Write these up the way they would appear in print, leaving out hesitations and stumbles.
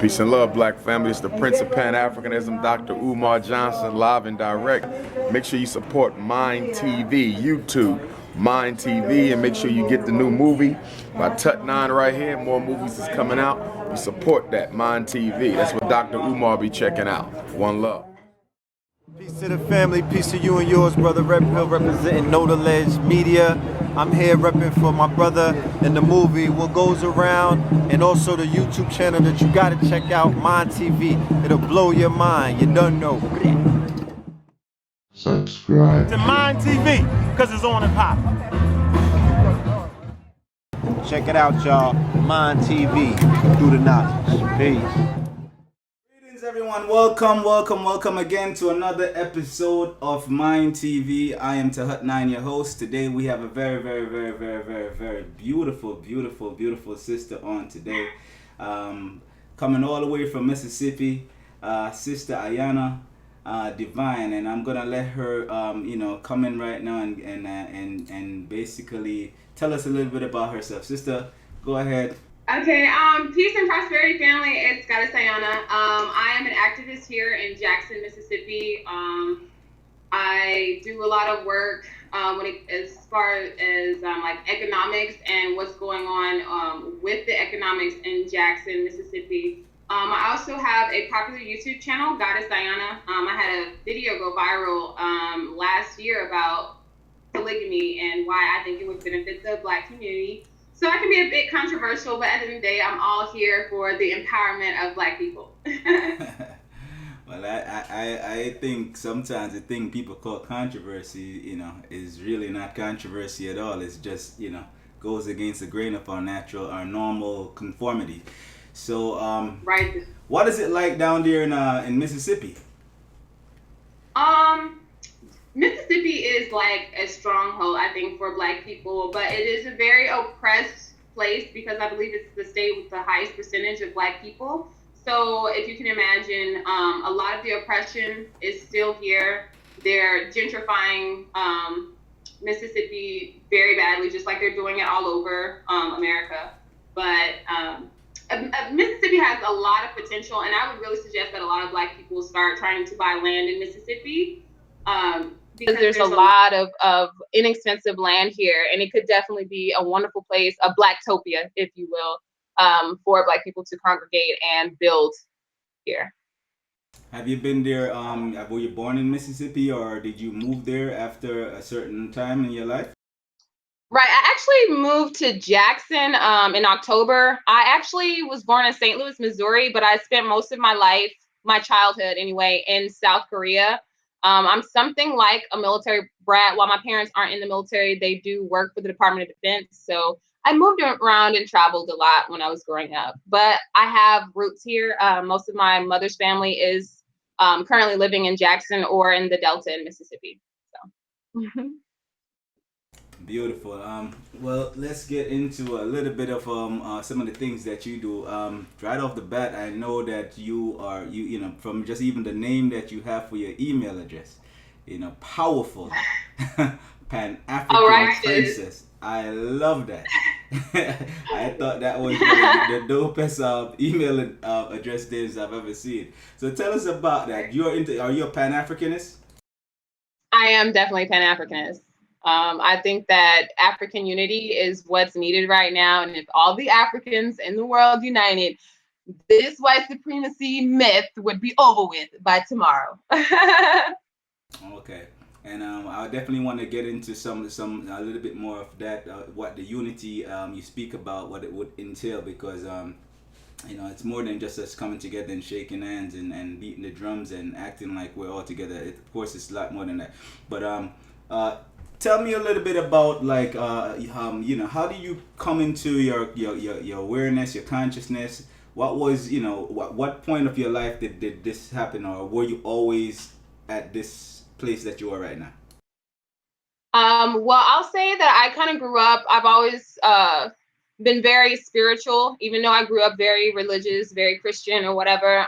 Peace and love, black family. It's the Prince of Pan-Africanism, Dr. Umar Johnson, live and direct. Make sure you support M9NDtv, YouTube, M9NDtv, and make sure you get the new movie by TEHUT-NINE right here. More movies is coming out. You support that, M9NDtv. That's what Dr. Umar be checking out. One love. Peace to the family, peace to you and yours, brother Red Pill representing AAYANNA'S Media. I'm here repping for my brother in the movie What Goes Around, and also the YouTube channel that you gotta check out, M9NDtv. It'll blow your mind, you don't know. Subscribe to M9NDtv, because it's on and pop. Check it out, y'all. M9NDtv, through the knowledge. Peace. Everyone, welcome again to another episode of M9NDtv. I am TEHUT-NINE, your host. Today we have a very beautiful sister on today, coming all the way from Mississippi, Sister Ayanna Divine, and I'm gonna let her come in right now and basically tell us a little bit about herself. Sister, go ahead. Okay, peace and prosperity family, it's Goddess Ayanna. I am an activist here in Jackson, Mississippi. I do a lot of work as far as like economics and what's going on with the economics in Jackson, Mississippi. I also have a popular YouTube channel, Goddess Ayanna. I had a video go viral last year about polygamy and why I think it would benefit the Black community. So I can be a bit controversial, but at the end of the day, I'm all here for the empowerment of Black people. Well, I think sometimes the thing people call controversy, is really not controversy at all. It's just, goes against the grain of our normal conformity. So, right. What is it like down there in Mississippi? Mississippi is like a stronghold, I think, for Black people, but it is a very oppressed place because I believe it's the state with the highest percentage of Black people. So if you can imagine, a lot of the oppression is still here. They're gentrifying Mississippi very badly, just like they're doing it all over America. But Mississippi has a lot of potential, and I would really suggest that a lot of Black people start trying to buy land in Mississippi. Because there's a lot of inexpensive land here, and it could definitely be a wonderful place, a Blacktopia, if you will, for Black people to congregate and build here. Have you been there? Were you born in Mississippi, or did you move there after a certain time in your life? Right. I actually moved to Jackson in October. I actually was born in St. Louis, Missouri, but I spent most of my life, my childhood anyway, in South Korea. I'm something like a military brat. While my parents aren't in the military, they do work for the Department of Defense. So I moved around and traveled a lot when I was growing up. But I have roots here. Most of my mother's family is currently living in Jackson or in the Delta in Mississippi. So. Beautiful. Well, let's get into a little bit of some of the things that you do. Right off the bat, I know that you are from just even the name that you have for your email address, powerful Pan-African princess. I love that. I thought that was the dopest email address names I've ever seen. So tell us about that. Are you a Pan-Africanist? I am definitely Pan-Africanist. I think that African unity is what's needed right now. And if all the Africans in the world united, this white supremacy myth would be over with by tomorrow. Okay. And I definitely want to get into a little bit more of that, what the unity you speak about, what it would entail, because it's more than just us coming together and shaking hands and beating the drums and acting like we're all together. Of course, it's a lot more than that. But tell me a little bit about how do you come into your awareness, your consciousness? What was what point of your life did this happen, or were you always at this place that you are right now? Well, I'll say that I kind of grew up. I've always been very spiritual, even though I grew up very religious, very Christian or whatever.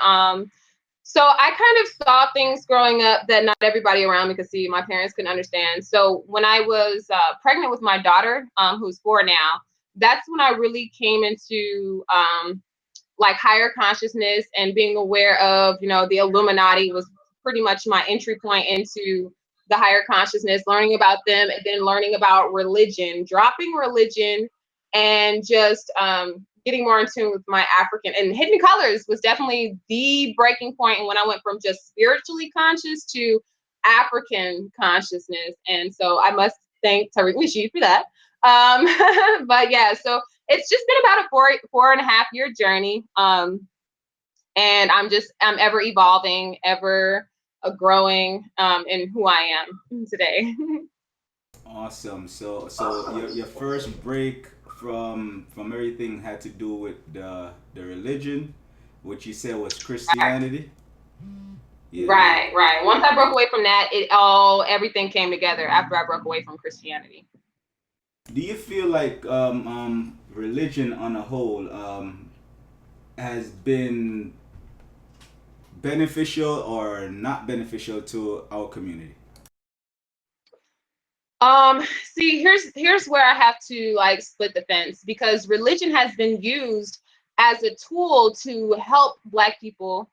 So I kind of saw things growing up that not everybody around me could see. My parents couldn't understand. So when I was pregnant with my daughter, who's 4 now, that's when I really came into like higher consciousness and being aware of, you know, the Illuminati was pretty much my entry point into the higher consciousness, learning about them, and then learning about religion, dropping religion, and just getting more in tune with my African. And Hidden Colors was definitely the breaking point when I went from just spiritually conscious to African consciousness. And so I must thank Tariq Nasheed for that. But yeah, so it's just been about a 4.5 year journey. And I'm ever evolving, ever growing in who I am today. Awesome. So your first break from everything had to do with the religion, which you said was Christianity. Yeah. Right. Once I broke away from that, everything came together after I broke away from Christianity. Do you feel like religion on a whole has been beneficial or not beneficial to our community? See, here's where I have to like split the fence, because religion has been used as a tool to help Black people,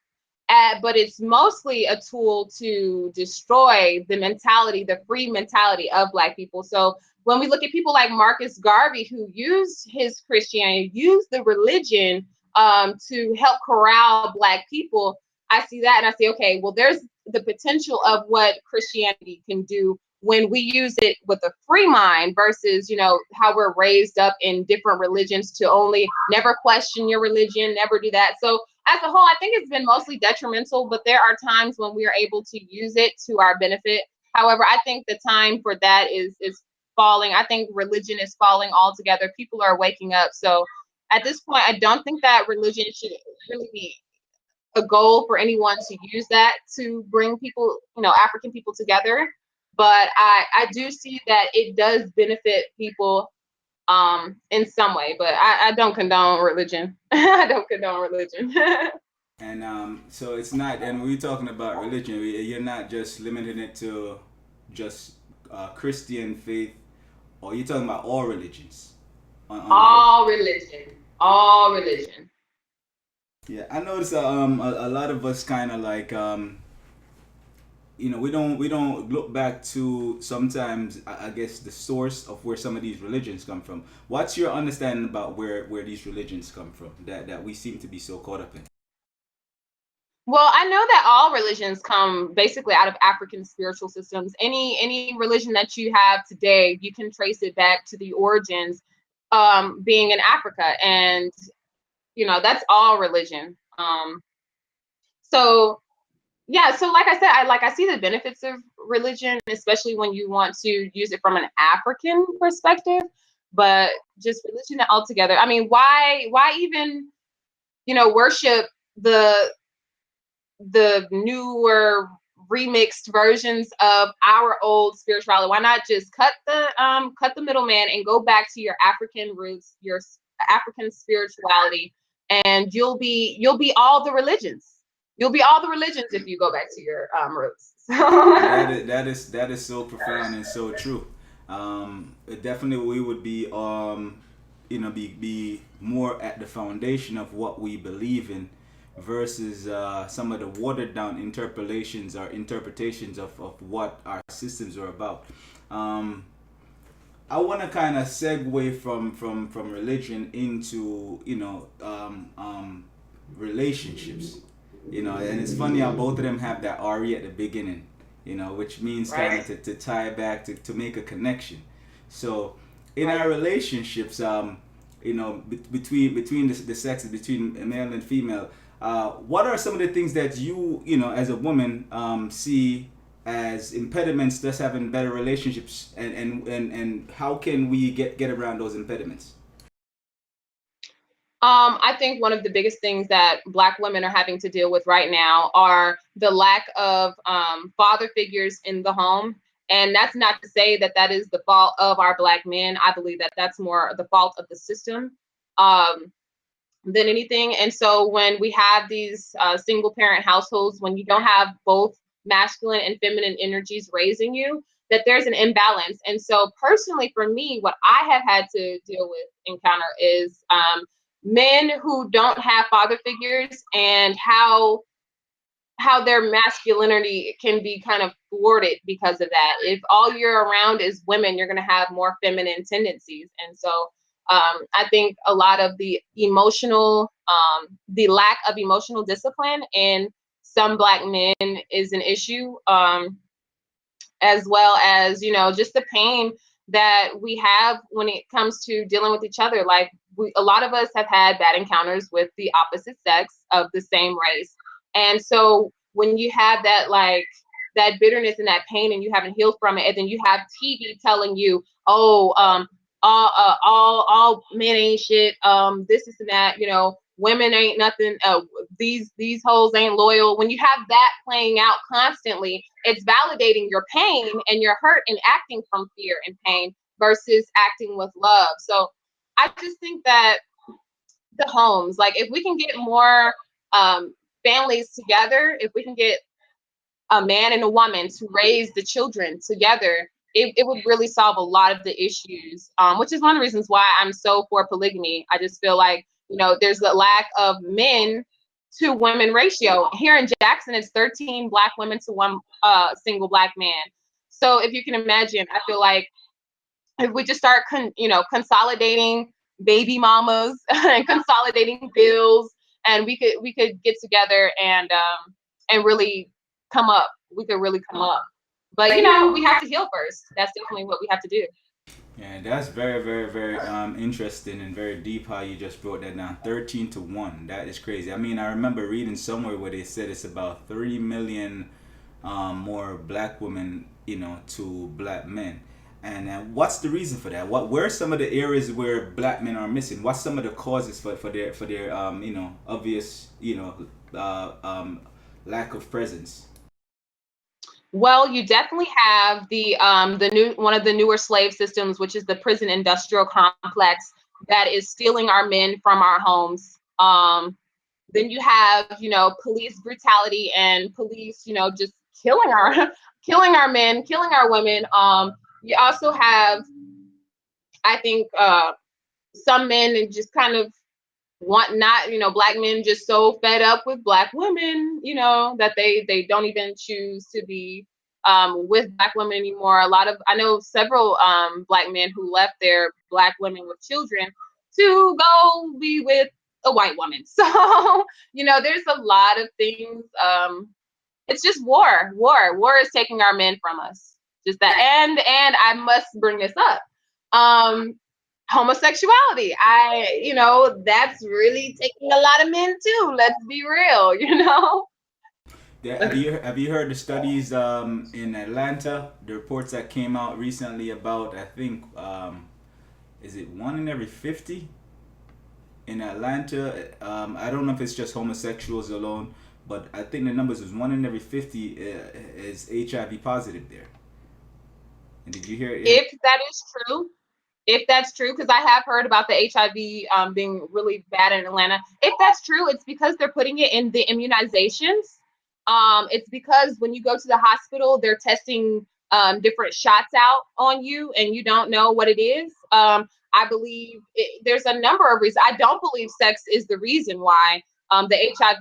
but it's mostly a tool to destroy the mentality, the free mentality of Black people. So when we look at people like Marcus Garvey, who used his Christianity, used the religion to help corral Black people, I see that and I say, okay, well, there's the potential of what Christianity can do when we use it with a free mind versus, you know, how we're raised up in different religions to only never question your religion, never do that. So as a whole, I think it's been mostly detrimental, but there are times when we are able to use it to our benefit. However, I think the time for that is falling. I think religion is falling altogether. People are waking up. So at this point, I don't think that religion should really be a goal for anyone to use that to bring people, you know, African people together. But I do see that it does benefit people in some way, but I don't condone religion. I don't condone religion. And so it's not, and we're talking about religion, you're not just limiting it to just Christian faith, or you're talking about all religions? All religion. Yeah, I notice a lot of us kind of like you know, we don't look back to sometimes, I guess, the source of where some of these religions come from. What's your understanding about where these religions come from that we seem to be so caught up in? Well, I know that all religions come basically out of African spiritual systems. Any religion that you have today, you can trace it back to the origins being in Africa, and you know, that's all religion. So yeah, so like I said, I see the benefits of religion, especially when you want to use it from an African perspective, but just religion altogether. I mean, why even, you know, worship the newer remixed versions of our old spirituality? Why not just cut the middleman and go back to your African roots, your African spirituality, and you'll be all the religions. You'll be all the religions if you go back to your roots. that is so profound and so true. Definitely, we would be you know, be more at the foundation of what we believe in versus some of the watered down interpolations or interpretations of what our systems are about. I want to kind of segue from religion into, you know, relationships. You know, and it's funny how both of them have that RE at the beginning, you know, which means kind of to tie back to make a connection. So in our relationships, you know, between the sexes, between male and female, what are some of the things that you know, as a woman, see as impediments to us having better relationships, and how can we get around those impediments? I think one of the biggest things that Black women are having to deal with right now are the lack of father figures in the home. And that's not to say that that is the fault of our Black men. I believe that that's more the fault of the system than anything. And so when we have these single parent households, when you don't have both masculine and feminine energies raising you, that there's an imbalance. And so personally for me, what I have had to deal with, encounter, is men who don't have father figures and how their masculinity can be kind of thwarted because of that. If all you're around is women, you're going to have more feminine tendencies. And so I think a lot of the lack of emotional discipline in some Black men is an issue, as well as, just the pain that we have when it comes to dealing with each other. Like, a lot of us have had bad encounters with the opposite sex of the same race. And so when you have that, like, that bitterness and that pain, and you haven't healed from it, and then you have TV telling you, oh, all men ain't shit, this and that, women ain't nothing, these hoes ain't loyal. When you have that playing out constantly, it's validating your pain and your hurt and acting from fear and pain versus acting with love. So I just think that the homes, like, if we can get more families together, if we can get a man and a woman to raise the children together, it would really solve a lot of the issues, which is one of the reasons why I'm so for polygamy. I just feel like, there's a lack of men to women ratio. Here in Jackson, it's 13 Black women to one single Black man. So if you can imagine, I feel like if we just start consolidating baby mamas and consolidating bills, and we could get together and really come up. We could really come up. But we have to heal first. That's definitely what we have to do. Yeah, that's very, very, very interesting and very deep how you just broke that down. 13 to 1. That is crazy. I mean, I remember reading somewhere where they said it's about 30 million more Black women, to Black men. And what's the reason for that? Where are some of the areas where Black men are missing? What's some of the causes for their obvious lack of presence? Well, you definitely have the one of the newer slave systems, which is the prison industrial complex, that is stealing our men from our homes. Then you have, police brutality and police, just killing our men, killing our women. You also have, I think, some men just kind of want not, Black men just so fed up with Black women, that they don't even choose to be with Black women anymore. I know several Black men who left their Black women with children to go be with a white woman. So, there's a lot of things. It's just war is taking our men from us. Just that. And I must bring this up. Homosexuality, that's really taking a lot of men too. Let's be real, Yeah, have you heard the studies in Atlanta? The reports that came out recently about, I think, is it 1 in every 50 in Atlanta? I don't know if it's just homosexuals alone, but I think the numbers is 1 in every 50 is HIV positive there. And did you hear it? If that is true, because I have heard about the HIV being really bad in Atlanta. If that's true, it's because they're putting it in the immunizations. It's because when you go to the hospital, they're testing different shots out on you, and you don't know what it is. I believe there's a number of reasons. I don't believe sex is the reason why the HIV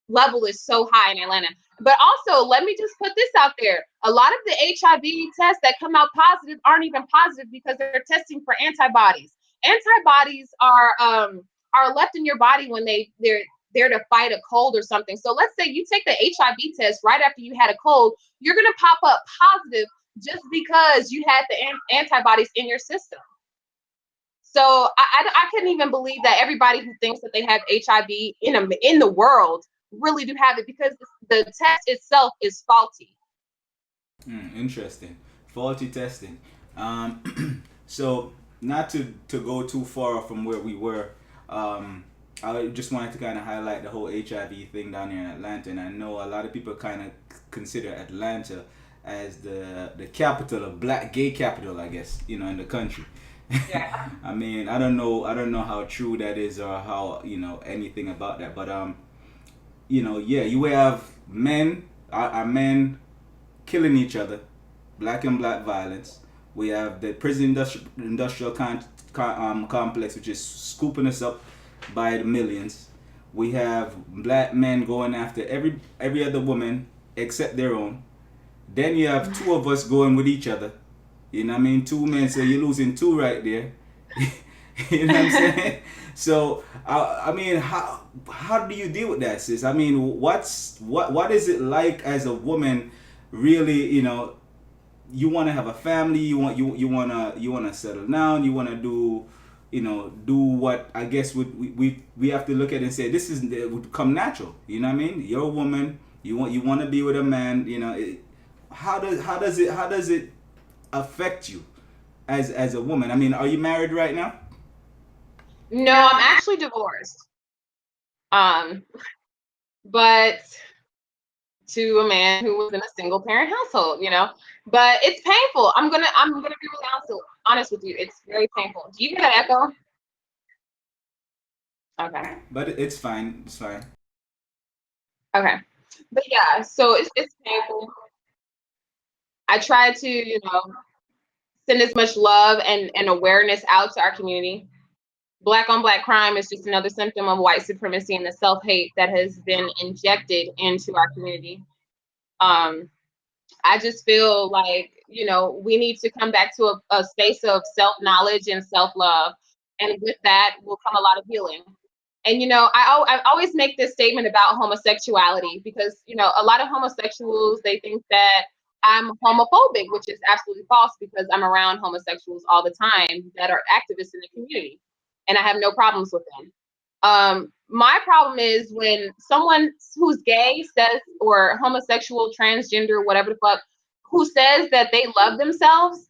level is so high in Atlanta. But also, let me just put this out there. A lot of the HIV tests that come out positive aren't even positive because they're testing for antibodies. Antibodies are left in your body when they're there to fight a cold or something. So let's say you take the HIV test right after you had a cold, you're going to pop up positive just because you had the antibodies in your system. So I couldn't even believe that everybody who thinks that they have HIV in the world really do have it, because the test itself is faulty. Interesting. Faulty testing. So not to go too far from where we were, I just wanted to kind of highlight the whole HIV thing down here in Atlanta. And I know a lot of people kind of consider Atlanta as the capital of Black gay capital, I guess, in the country. Yeah. I mean, I don't know how true that is or how, anything about that. But yeah, you have men, our men killing each other, black and black violence. We have the prison industrial complex, which is scooping us up by the millions. We have black men going after every other woman except their own. Then you have two of us going with each other. You know what I mean? Two men, so you're losing two right there. You know what I'm saying? So I mean, how do you deal with that, sis? I mean, what is it like as a woman? Really, you know, you want to have a family, you want to settle down, you want to do what I guess we have to look at and say this would come natural. You know what I mean? You're a woman, you want to be with a man. You know, how does it affect you as a woman? I mean, are you married right now? No, I'm actually divorced. But to a man who was in a single parent household, you know. But it's painful. I'm gonna be really honest with you. It's very painful. Do you hear that echo? Okay. But it's fine. It's fine. Okay. But yeah, so it's painful. I try to, you know, send as much love and awareness out to our community. Black on black crime is just another symptom of white supremacy and the self-hate that has been injected into our community. I just feel like, you know, we need to come back to a space of self-knowledge and self-love. And with that will come a lot of healing. And, you know, I always make this statement about homosexuality because, you know, a lot of homosexuals, they think that I'm homophobic, which is absolutely false because I'm around homosexuals all the time that are activists in the community. And I have no problems with them. My problem is when someone who's gay says, or homosexual, transgender, whatever the fuck, who says that they love themselves,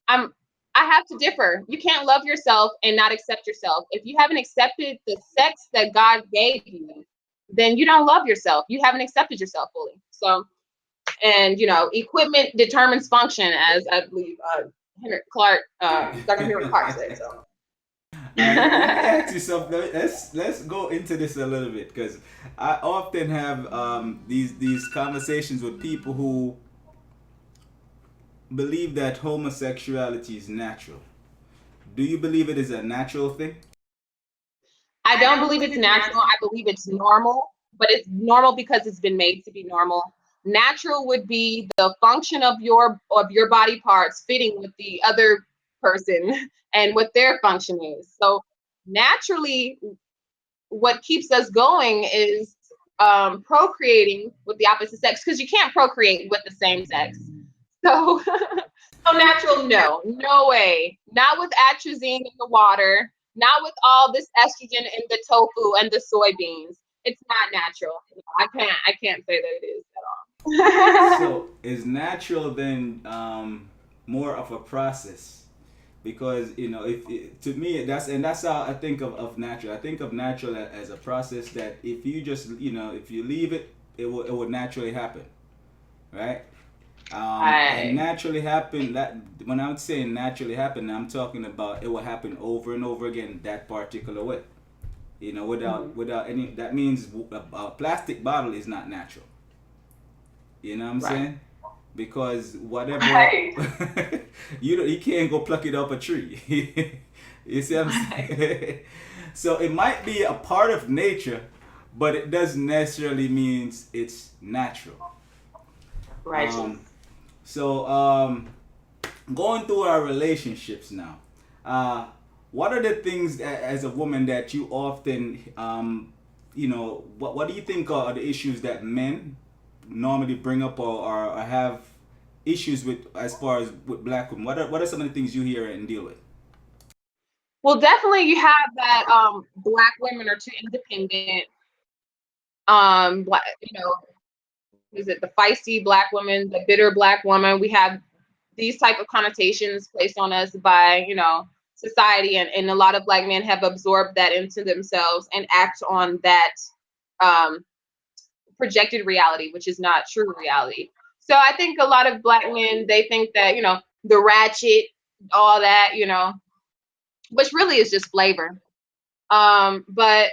I have to differ. You can't love yourself and not accept yourself. If you haven't accepted the sex that God gave you, then you don't love yourself. You haven't accepted yourself fully. So, and you know, equipment determines function, as I believe Dr. Henry Clark said. So. Let me ask you something. Let's go into this a little bit because I often have these conversations with people who believe that homosexuality is natural. Do you believe it is a natural thing? I don't believe it's natural. I believe it's normal, but it's normal because it's been made to be normal. Natural would be the function of your body parts fitting with the other person and what their function is. So naturally, what keeps us going is procreating with the opposite sex, because you can't procreate with the same sex. So, so natural, no way. Not with atrazine in the water, not with all this estrogen in the tofu and the soybeans. It's not natural. I can't say that it is at all. So is natural then more of a process? Because you know, to me that's how I think of natural. I think of natural as a process that if you just if you leave it, it will naturally happen, right? And naturally happen. That when I'm saying naturally happen, I'm talking about it will happen over and over again that particular way. You know, without any. That means a plastic bottle is not natural. You know what I'm saying? Because whatever you can't go pluck it off a tree. You see what I'm saying? So it might be a part of nature, but it doesn't necessarily means it's natural. Right. Going through our relationships now, what are the things that, as a woman, that you often what do you think are the issues that men normally bring up or have issues with as far as with black women? What are some of the things you hear and deal with? Well, definitely you have that black women are too independent. Is it the feisty black woman, the bitter black woman? We have these type of connotations placed on us by, society, and a lot of black men have absorbed that into themselves and act on that projected reality, which is not true reality. So I think a lot of black men, they think that, the ratchet, all that, which really is just flavor. But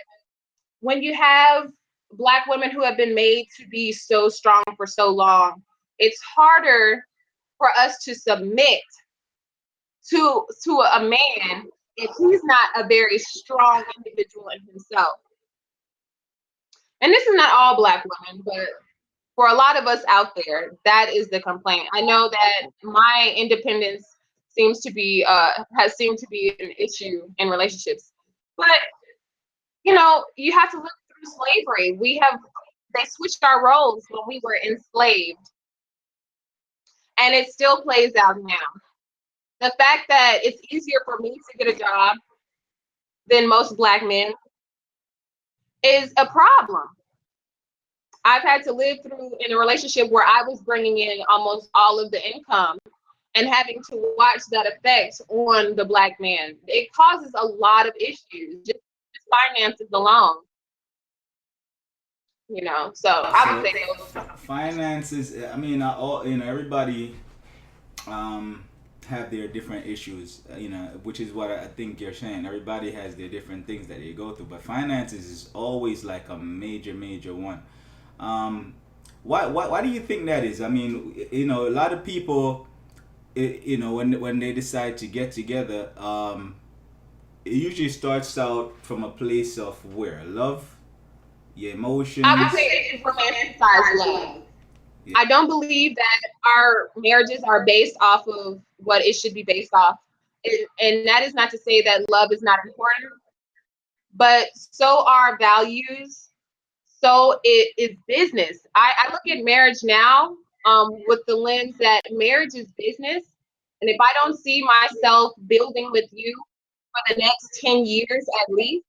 when you have black women who have been made to be so strong for so long, it's harder for us to submit to a man if he's not a very strong individual in himself. And this is not all Black women, but for a lot of us out there, that is the complaint. I know that my independence seems to be has seemed to be an issue in relationships. But you know, you have to look through slavery. They switched our roles when we were enslaved. And it still plays out now. The fact that it's easier for me to get a job than most Black men is a problem. I've had to live through in a relationship where I was bringing in almost all of the income and having to watch that effect on the Black man. It causes a lot of issues, just finances alone. You know, so I would say those. Finances, I mean, everybody have their different issues, which is what I think you're saying. Everybody has their different things that they go through, but finances is always like a major one. Why do you think that is? I mean, a lot of people, when they decide to get together, it usually starts out from a place of where? Love? Your emotions? I would say it's romanticized love. Yeah. I don't believe that our marriages are based off of what it should be based off. And that is not to say that love is not important, but so are values. So it is business. I look at marriage now with the lens that marriage is business. And if I don't see myself building with you for the next 10 years at least,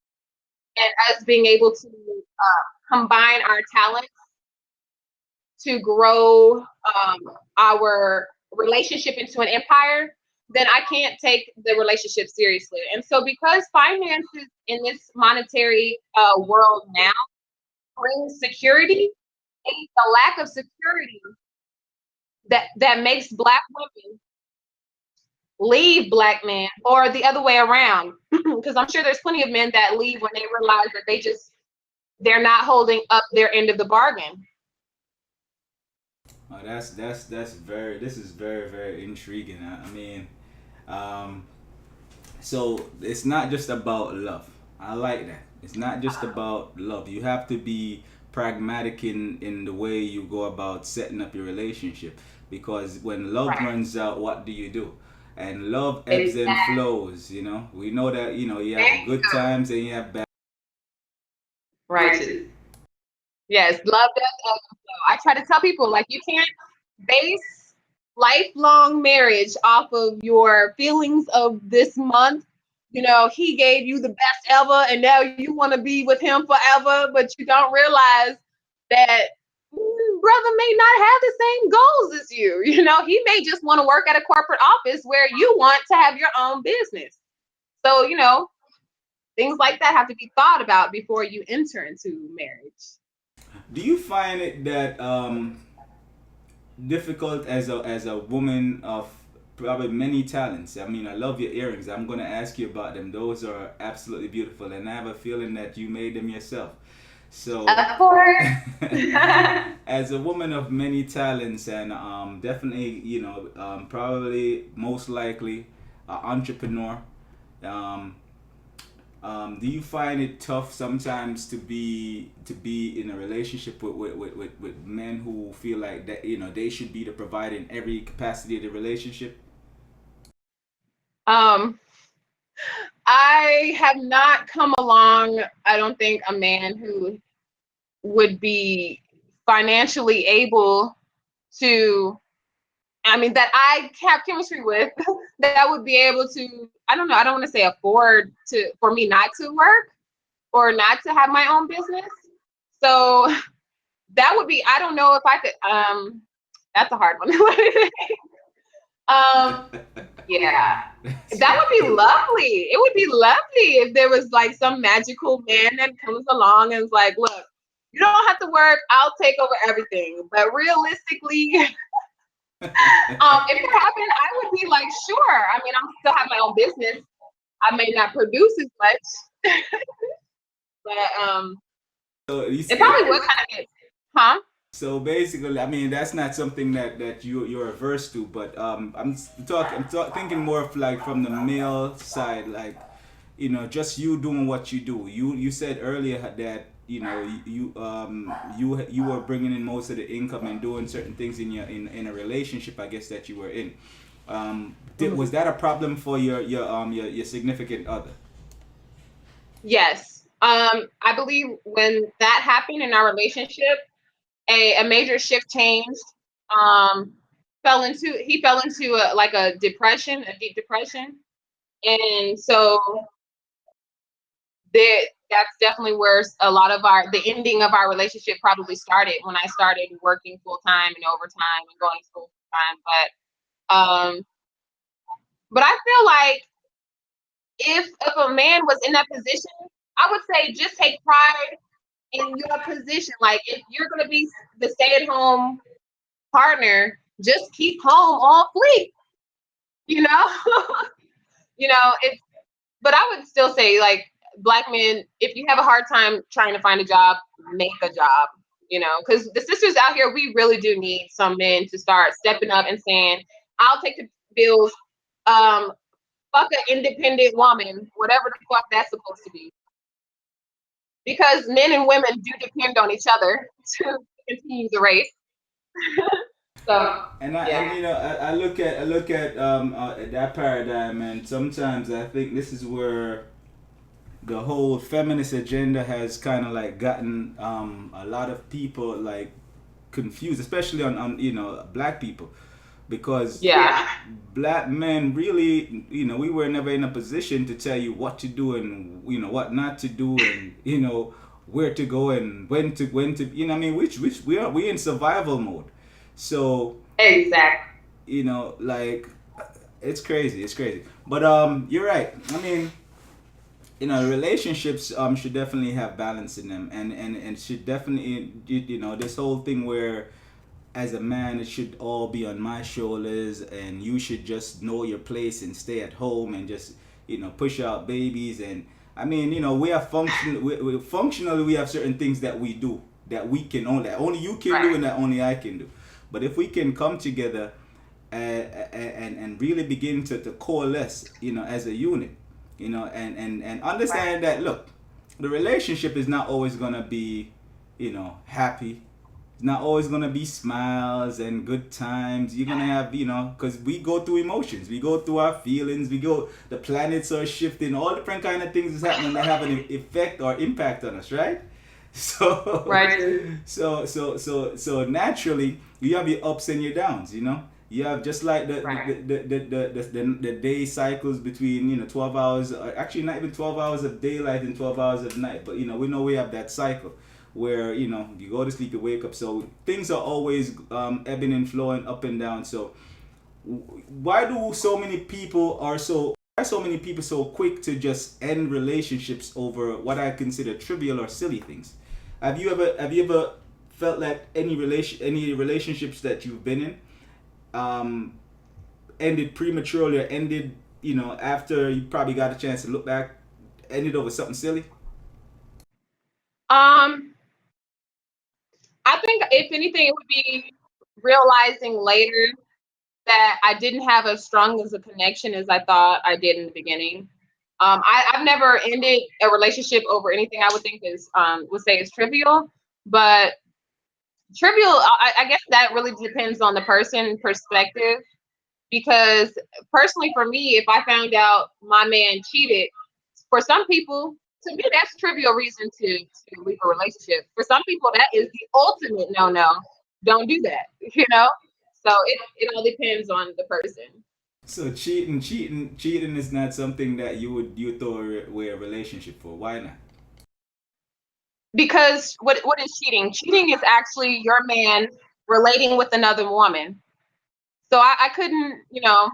and us being able to combine our talents to grow our relationship into an empire, then I can't take the relationship seriously. And so because finances in this monetary world now brings security, it's the lack of security that makes Black women leave Black men, or the other way around. Because I'm sure there's plenty of men that leave when they realize that they're not holding up their end of the bargain. Oh, this is very, very intriguing. I mean, so it's not just about love. I like that. It's not just about love. You have to be pragmatic in the way you go about setting up your relationship, because when love runs out, what do? And love ebbs and flows, We know that, you have good times and you have bad. Right. Yes, love does ebb and flow. I try to tell people, like, you can't base lifelong marriage off of your feelings of this month. He gave you the best ever and now you want to be with him forever, but you don't realize that brother may not have the same goals as you. He may just want to work at a corporate office where you want to have your own business. So, things like that have to be thought about before you enter into marriage. Do you find it that difficult as a woman of probably many talents? I mean, I love your earrings. I'm going to ask you about them. Those are absolutely beautiful, and I have a feeling that you made them yourself. So, of course. As a woman of many talents and definitely, probably most likely an entrepreneur, do you find it tough sometimes to be in a relationship with men who feel like that they should be the provider in every capacity of the relationship? I have not come along, I don't think, a man who would be financially able to, that I have chemistry with, that would be able to, I don't want to say afford for me not to work or not to have my own business. So that would be, I don't know if I could, that's a hard one. Yeah, that would be lovely. It would be lovely if there was like some magical man that comes along and is like, look, you don't have to work, I'll take over everything. But realistically, if it happened, I would be like, sure. I'm still have my own business. I may not produce as much, but so it probably would kind of get, huh? So basically, I mean, that's not something that you're averse to, but thinking more of like from the male side, like, you know, just you doing what you do. You said earlier that, you know, you were bringing in most of the income and doing certain things in a relationship, I guess, that you were in. Was that a problem for your significant other? Yes. I believe when that happened in our relationship, a major shift changed. Um, he fell into like a depression, a deep depression, and so that's definitely where a lot of the ending of our relationship probably started, when I started working full time and overtime and going to school full time. But I feel like if a man was in that position, I would say just take pride in your position. Like, if you're gonna be the stay-at-home partner, just keep home all fleet, you know. You know, it's but I would still say, like, Black men, if you have a hard time trying to find a job, make a job, you know, because the sisters out here, we really do need some men to start stepping up and saying, I'll take the bills. Fuck an independent woman, whatever the fuck that's supposed to be. Because men and women do depend on each other to continue the race. So And you know, I look at that paradigm, and sometimes I think this is where the whole feminist agenda has kind of like gotten a lot of people like confused, especially on you know, black people, because yeah, black men really, you know, we were never in a position to tell you what to do and, you know, what not to do, and, you know, where to go and when to, you know, I mean, which we in survival mode. So, exactly. you know, like, it's crazy, but you're right. I mean, you know, relationships should definitely have balance in them, and should definitely, you know, this whole thing where as a man it should all be on my shoulders and you should just know your place and stay at home and just, you know, push out babies. And I mean, you know, we are functionally we have certain things that we do that we can only, that only you can do and that only I can do. But if we can come together and really begin to coalesce, you know, as a unit, you know, and understand that, look, the relationship is not always gonna be, you know, happy. It's not always gonna be smiles and good times. You're gonna have, you know, because we go through emotions, we go through our feelings, the planets are shifting, all different kind of things is happening that have an effect or impact on us, right? So so naturally you have your ups and your downs, you know. You have just like the day cycles between, you know, 12 hours, or actually not even 12 hours of daylight and 12 hours of night, but, you know, we know we have that cycle where, you know, you go to sleep, you wake up. So things are always ebbing and flowing up and down. So why are so many people so quick to just end relationships over what I consider trivial or silly things? Have you ever felt that any relationships that you've been in ended prematurely, or ended, you know, after you probably got a chance to look back, ended over something silly? I think if anything, it would be realizing later that I didn't have as strong as a connection as I thought I did in the beginning. I've never ended a relationship over anything I would think is would say is trivial, but trivial, I guess that really depends on the person perspective. Because personally, for me, if I found out my man cheated, for some people, to me, that's a trivial reason to leave a relationship. For some people, that is the ultimate no. Don't do that, you know? So it all depends on the person. So cheating is not something that you throw away a relationship for. Why not? Because what is cheating? Cheating is actually your man relating with another woman. So I couldn't, you know,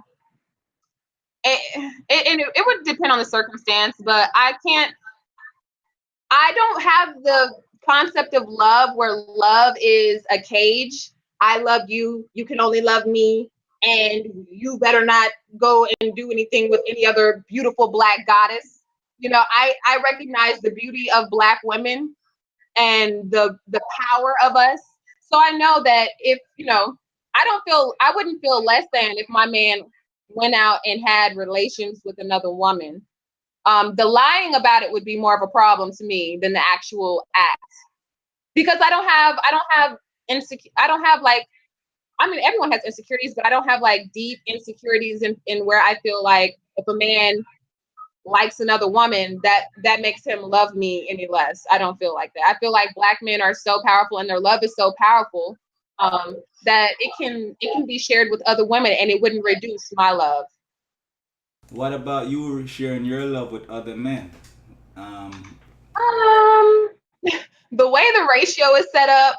it would depend on the circumstance, but I don't have the concept of love where love is a cage. I love you, you can only love me, and you better not go and do anything with any other beautiful Black goddess. You know, I recognize the beauty of Black women and the power of us. So I know that if, I wouldn't feel less than if my man went out and had relations with another woman. The lying about it would be more of a problem to me than the actual act, because I don't have like, I mean, everyone has insecurities, but I don't have like deep insecurities in where I feel like if a man likes another woman, that makes him love me any less. I don't feel like that. I feel like Black men are so powerful and their love is so powerful, that it can be shared with other women and it wouldn't reduce my love. What about you sharing your love with other men? Um, the way the ratio is set up,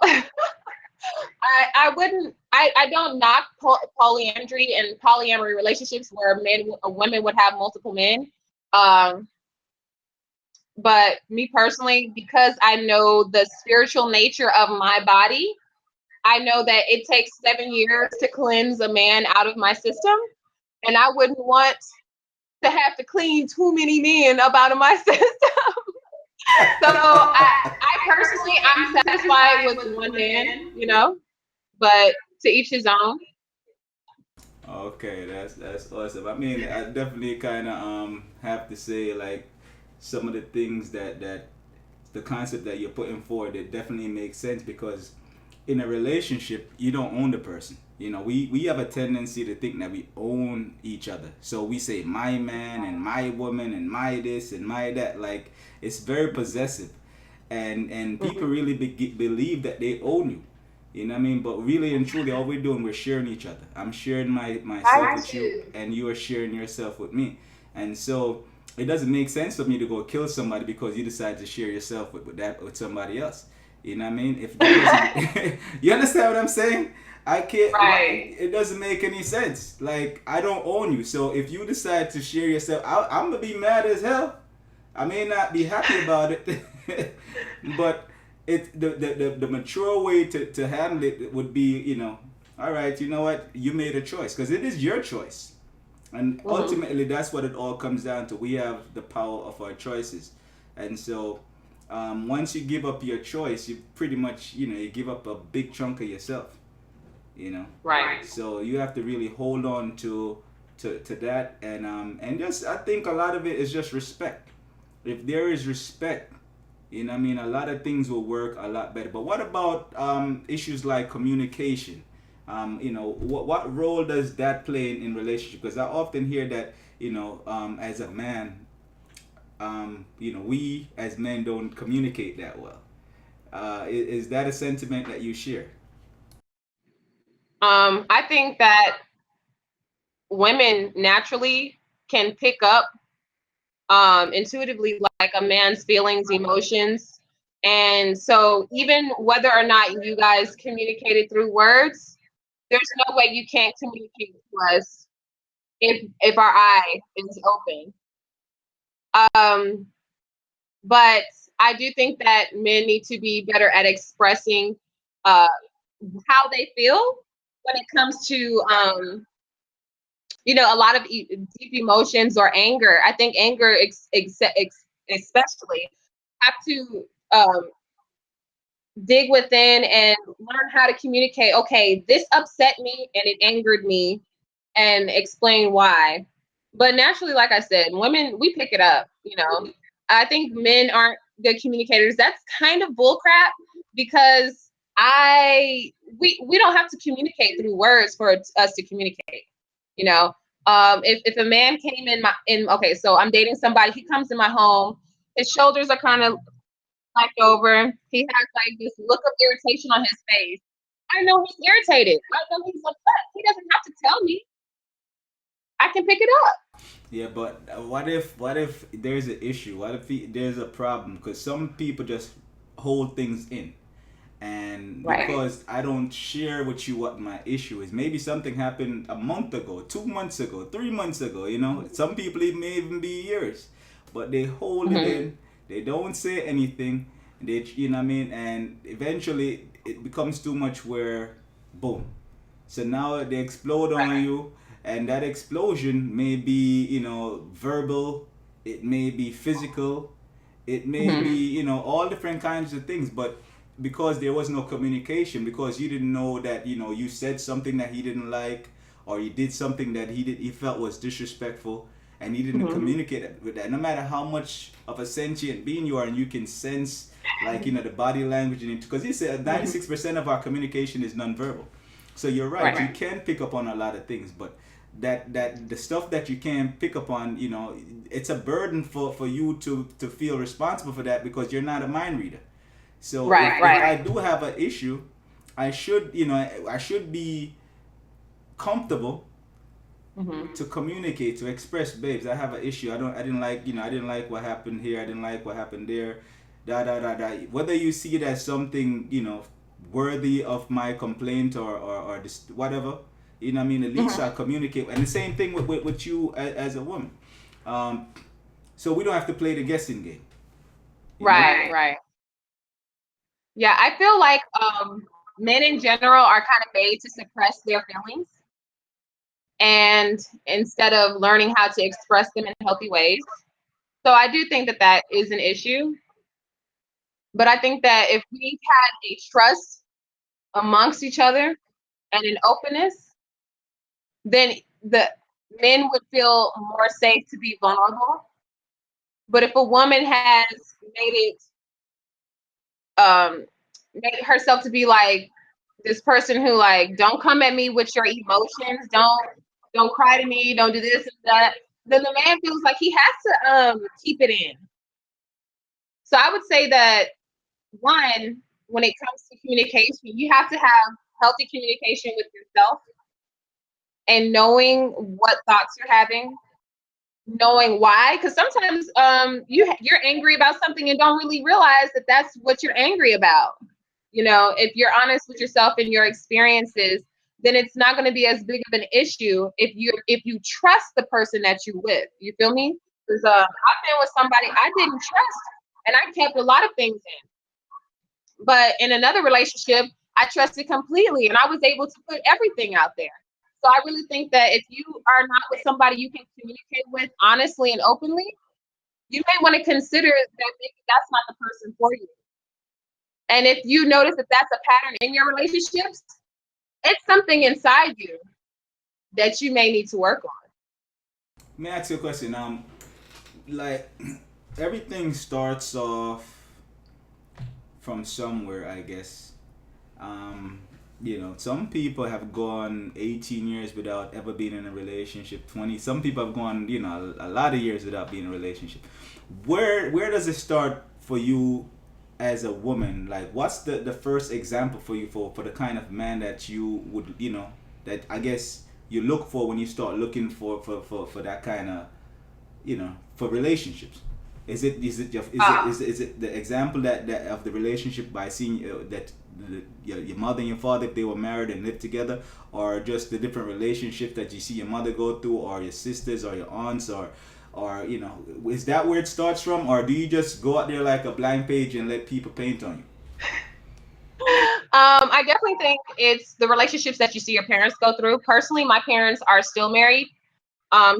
I don't knock polyandry and polyamory relationships where women would have multiple men. But me personally, because I know the spiritual nature of my body, I know that it takes 7 years to cleanse a man out of my system, and I wouldn't want to have to clean too many men up out of my system. So I personally, I'm satisfied with one man, but to each his own. Okay, that's awesome. I mean, I definitely kind of have to say, like, some of the things that the concept that you're putting forward, it definitely makes sense, because in a relationship you don't own the person. We have a tendency to think that we own each other, so we say my man and my woman and my this and my that, like it's very possessive, and people really believe that they own you. You know what I mean? But really and truly, all we're doing, we're sharing each other. I'm sharing myself with you, and you are sharing yourself with me. And so it doesn't make sense for me to go kill somebody because you decide to share yourself with somebody else. You know what I mean? If that doesn't, you understand what I'm saying? I can't. Right. It doesn't make any sense. Like, I don't own you. So if you decide to share yourself, I'm gonna be mad as hell. I may not be happy about it, but the mature way to handle it would be, all right, you know what, you made a choice, because it is your choice, and ultimately that's what it all comes down to. We have the power of our choices, and so once you give up your choice, you pretty much, you give up a big chunk of yourself, Right. So you have to really hold on to that, and just, I think a lot of it is just respect. If there is respect, a lot of things will work a lot better. But what about issues like communication? What role does that play in relationship? Because I often hear that, as a man, we as men don't communicate that well. Is that a sentiment that you share? I think that women naturally can pick up intuitively like a man's feelings, emotions. And so even whether or not you guys communicated through words, there's no way you can't communicate to us if our eye is open. But I do think that men need to be better at expressing how they feel when it comes to a lot of deep emotions or anger. I think anger especially have to dig within and learn how to communicate. Okay, this upset me and it angered me, and explain why. But naturally, like I said, women, we pick it up. I think men aren't good communicators. That's kind of bullcrap, because we don't have to communicate through words for us to communicate. If a man came okay, so I'm dating somebody, he comes in my home, his shoulders are kind of slacked over, he has like this look of irritation on his face. I know he's irritated. I know he's upset. He doesn't have to tell me. I can pick it up. Yeah, but what if there's an issue? What if there's a problem? Because some people just hold things in. And because I don't share with you what my issue is, maybe something happened a month ago, 2 months ago, 3 months ago, some people, it may even be years, but they hold it in, they don't say anything, and eventually it becomes too much where, boom. So now they explode on you, and that explosion may be, verbal, it may be physical, it may be, all different kinds of things, but because there was no communication, because you didn't know that, you know, you said something that he didn't like, or you did something that he felt was disrespectful, and he didn't communicate with that. No matter how much of a sentient being you are, and you can sense, like, you know, the body language, because he said 96% of our communication is nonverbal. So you're right. You can pick up on a lot of things, but that the stuff that you can pick up on, you know, it's a burden for you to feel responsible for that, because you're not a mind reader. So if I do have an issue, I should be comfortable to communicate, to express, babes, I have an issue. I didn't like what happened here. I didn't like what happened there. Whether you see it as something, you know, worthy of my complaint or this, whatever, you know what I mean? At least I'll communicate. And the same thing with you as a woman. So we don't have to play the guessing game. Right. Yeah, I feel like men in general are kind of made to suppress their feelings, and instead of learning how to express them in healthy ways. So I do think that is an issue. But I think that if we had a trust amongst each other and an openness, then the men would feel more safe to be vulnerable. But if a woman has made herself to be like this person who, like, don't come at me with your emotions, don't cry to me, don't do this and that, then the man feels like he has to keep it in. So I would say that, one, when it comes to communication, you have to have healthy communication with yourself, and knowing what thoughts you're having, knowing why, because sometimes you're angry about something and don't really realize that that's what you're angry about. You know, if you're honest with yourself and your experiences, then it's not going to be as big of an issue if you trust the person that you're with. You feel me? Because I've been with somebody I didn't trust, and I kept a lot of things in. But in another relationship, I trusted completely, and I was able to put everything out there. So I really think that if you are not with somebody you can communicate with honestly and openly, you may want to consider that maybe that's not the person for you. And if you notice that that's a pattern in your relationships, it's something inside you that you may need to work on. May I ask you a question? Like, everything starts off from somewhere, I guess. You know, some people have gone 18 years without ever being in a relationship. 20. Some people have gone, you know, a lot of years without being in a relationship. Where does it start for you as a woman? Like, what's the first example for you for the kind of man that you would, you know, that I guess you look for when you start looking for that kind of, you know, for relationships? Is it the example that of the relationship by seeing that your mother and your father, if they were married and lived together, or just the different relationships that you see your mother go through, or your sisters or your aunts, or you know, is that where it starts from, or do you just go out there like a blank page and let people paint on you? I definitely think it's the relationships that you see your parents go through. Personally, my parents are still married.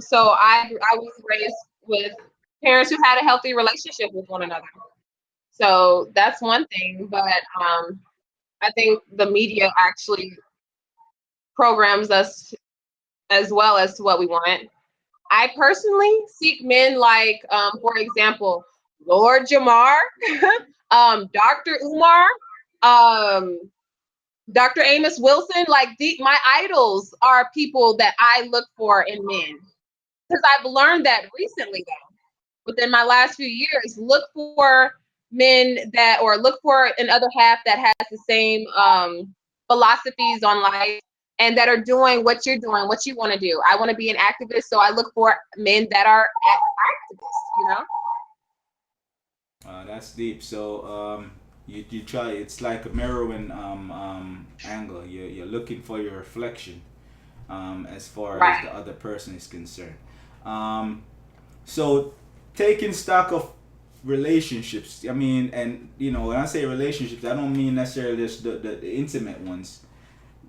So I was raised with parents who had a healthy relationship with one another. So that's one thing. But I think the media actually programs us as well as to what we want. I personally seek men like, for example, Lord Jamar, Dr. Umar, Dr. Amos Wilson. Like, my idols are people that I look for in men. Because I've learned that recently, though, within my last few years. Look for men look for an other half that has the same philosophies on life, and that are doing what you're doing, what you want to do. I want to be an activist, so I look for men that are activists, you know? That's deep. So you try, it's like a mirroring angle. You're looking for your reflection as far as the other person is concerned. So taking stock of relationships, I mean, and you know, when I say relationships, I don't mean necessarily just the intimate ones.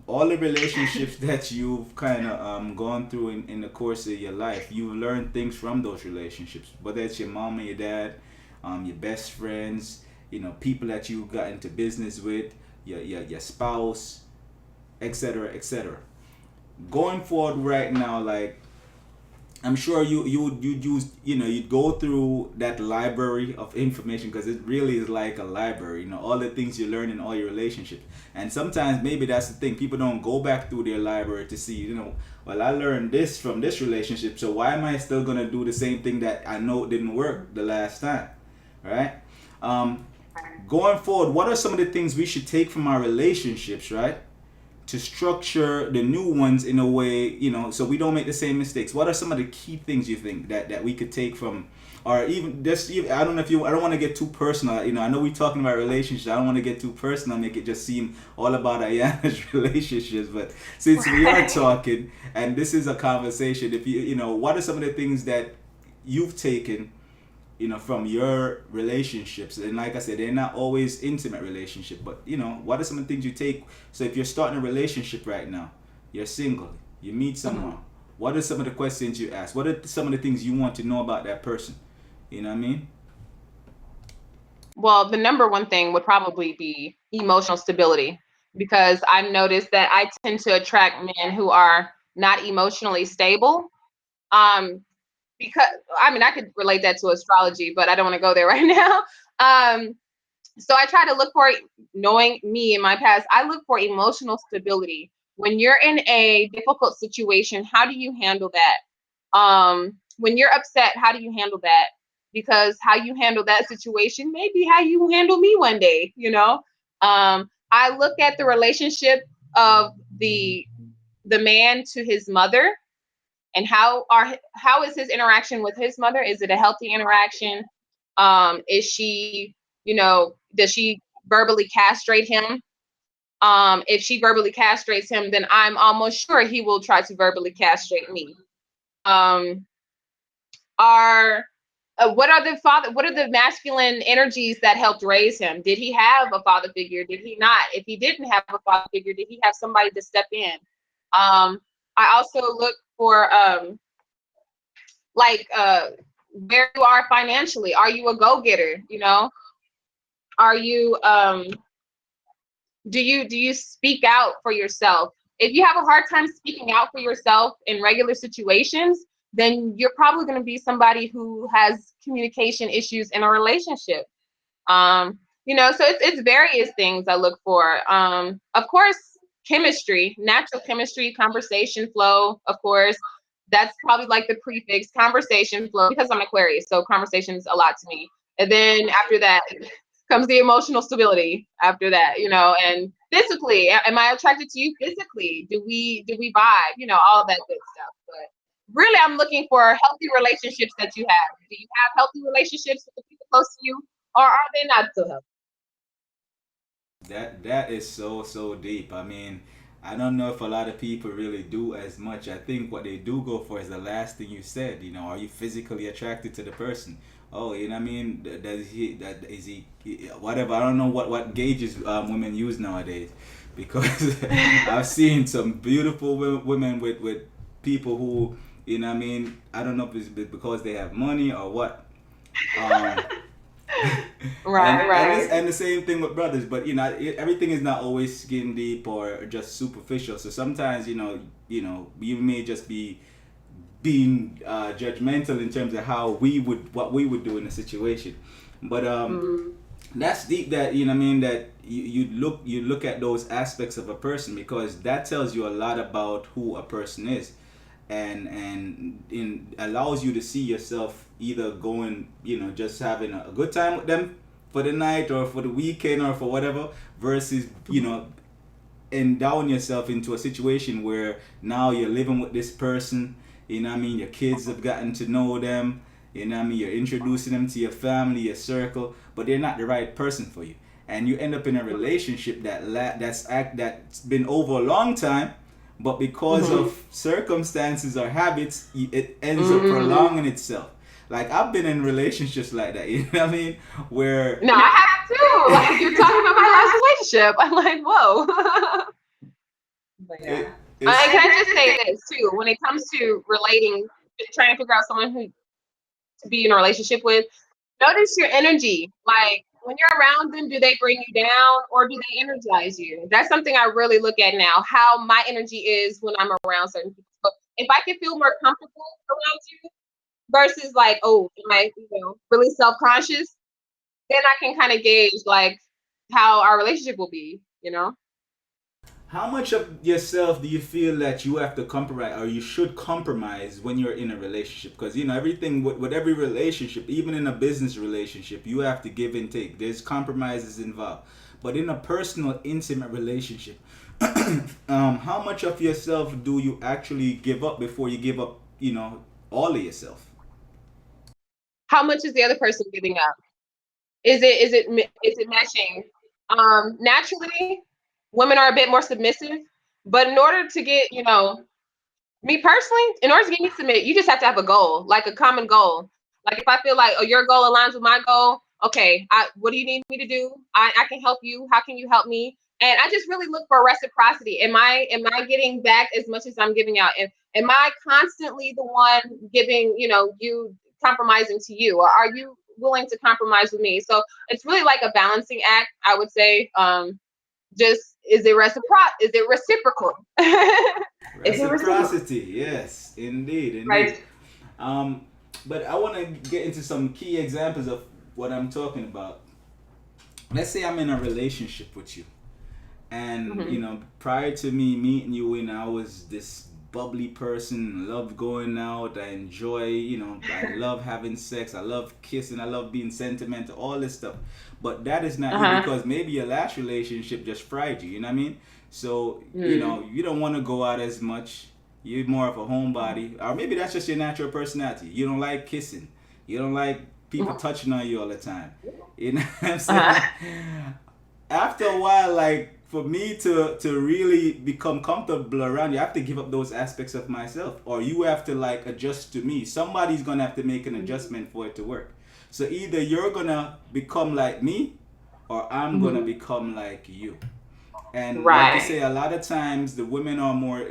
All the relationships that you've kind of gone through in the course of your life, you've learned things from those relationships, whether it's your mom and your dad, your best friends, people that you got into business with, your spouse, etc., etc. Going forward right now, like, I'm sure you'd use, you'd go through that library of information, because it really is like a library, all the things you learn in all your relationships. And sometimes maybe that's the thing, people don't go back through their library to see, well, I learned this from this relationship, so why am I still gonna do the same thing that I know didn't work the last time, right? Going forward, what are some of the things we should take from our relationships, right, to structure the new ones in a way, so we don't make the same mistakes? What are some of the key things you think that we could take from, or even just, I don't know if I don't want to get too personal, I know we're talking about relationships, I don't want to get too personal, make it just seem all about Ayanna's relationships, but since we are talking, and this is a conversation, if what are some of the things that you've taken, from your relationships? And like I said, they're not always intimate relationship, but what are some of the things you take? So if you're starting a relationship right now, you're single, you meet someone, what are some of the questions you ask? What are some of the things you want to know about that person? You know what I mean? Well, the number one thing would probably be emotional stability, because I've noticed that I tend to attract men who are not emotionally stable. Because I could relate that to astrology, but I don't want to go there right now. So I try to look for, knowing me in my past, I look for emotional stability. When you're in a difficult situation, how do you handle that? When you're upset, how do you handle that? Because how you handle that situation may be how you handle me one day, I look at the relationship of the man to his mother, and how is his interaction with his mother? Is it a healthy interaction? Is she, does she verbally castrate him? If she verbally castrates him, then I'm almost sure he will try to verbally castrate me. What are the masculine energies that helped raise him? Did he have a father figure? Did he not? If he didn't have a father figure, did he have somebody to step in? I also look for where you are financially. Are you a go-getter? Are you do you speak out for yourself? If you have a hard time speaking out for yourself in regular situations, then you're probably going to be somebody who has communication issues in a relationship. So it's various things I look for. Of course, chemistry, natural chemistry, conversation flow, of course. That's probably like the prefix, conversation flow, because I'm Aquarius, so conversation is a lot to me. And then after that comes the emotional stability after that, and physically, am I attracted to you physically? Do we vibe? All that good stuff. But really, I'm looking for healthy relationships that you have. Do you have healthy relationships with the people close to you, or are they not so healthy? That is so deep. I don't know if a lot of people really do as much. I think what they do go for is the last thing you said. Are you physically attracted to the person? Oh, you know what I mean? Is he whatever? I don't know what gauges women use nowadays, because I've seen some beautiful women with people who, I don't know if it's because they have money or what. Right. And the same thing with brothers, but everything is not always skin deep or just superficial. So sometimes you may just be being judgmental in terms of what we would do in a situation. But that's deep. That that you look at those aspects of a person, because that tells you a lot about who a person is. And allows you to see yourself either going, just having a good time with them for the night or for the weekend or for whatever, versus, endowing yourself into a situation where now you're living with this person, your kids have gotten to know them, you're introducing them to your family, your circle, but they're not the right person for you. And you end up in a relationship that's been over a long time, but because of circumstances or habits, it ends up prolonging itself. Like, I've been in relationships like that, where... No, I have too. Like, you're talking about my last relationship. I'm like, whoa. But yeah. And can I just say this too? When it comes to trying to figure out someone who to be in a relationship with, notice your energy. Like, when you're around them, do they bring you down or do they energize you? That's something I really look at now, how my energy is when I'm around certain people. So if I can feel more comfortable around you versus like, oh, am I, really self-conscious, then I can kind of gauge like how our relationship will be, How much of yourself do you feel that you have to compromise or you should compromise when you're in a relationship? Because, everything with every relationship, even in a business relationship, you have to give and take. There's compromises involved. But in a personal, intimate relationship, how much of yourself do you actually give up before you give up, all of yourself? How much is the other person giving up? Is it matching? Naturally, women are a bit more submissive, but in order to get, me personally, in order to get me to submit, you just have to have a goal, like a common goal. Like if I feel like, oh, your goal aligns with my goal, okay, what do you need me to do? I can help you. How can you help me? And I just really look for reciprocity. Am I getting back as much as I'm giving out? And am I constantly the one giving, you compromising to you, or are you willing to compromise with me? So it's really like a balancing act, I would say. Just is it reciprocal? Is it reciprocal? Reciprocity, yes, indeed. Right. But I want to get into some key examples of what I'm talking about. Let's say I'm in a relationship with you, and prior to me meeting you, I was this bubbly person, love going out, I enjoy, I love having sex, I love kissing, I love being sentimental, all this stuff. But that is not you, because maybe your last relationship just fried you, you know what I mean? So, you don't want to go out as much. You're more of a homebody. Or maybe that's just your natural personality. You don't like kissing. You don't like people touching on you all the time. You know what I'm saying? After a while, like, for me to really become comfortable around you, I have to give up those aspects of myself. Or you have to, like, adjust to me. Somebody's going to have to make an adjustment for it to work. So either you're going to become like me, or I'm going to become like you. And like you say, a lot of times the women are more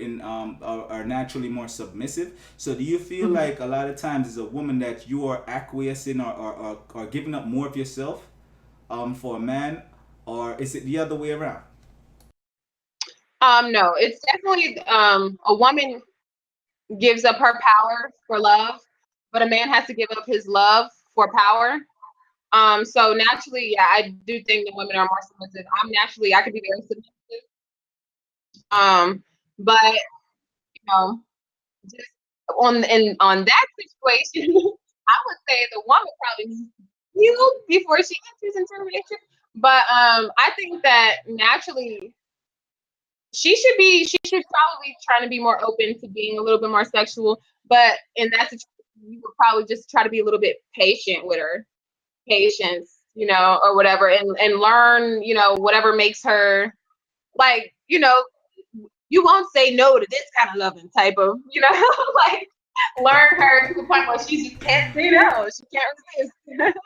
are naturally more submissive. So do you feel like a lot of times as a woman that you are acquiescing or giving up more of yourself for a man, or is it the other way around? No, it's definitely a woman gives up her power for love, but a man has to give up his love for power. So naturally, yeah, I do think that women are more submissive. I could be very submissive. But just on that situation, I would say the woman probably needs to heal before she enters into a relationship. But I think that naturally she should probably try to be more open to being a little bit more sexual. But in that situation, you would probably just try to be a little bit patient with her, patience, or whatever, and learn, whatever makes her like, you won't say no to this kind of loving type of, like learn her to the point where she just can't say no. She can't resist.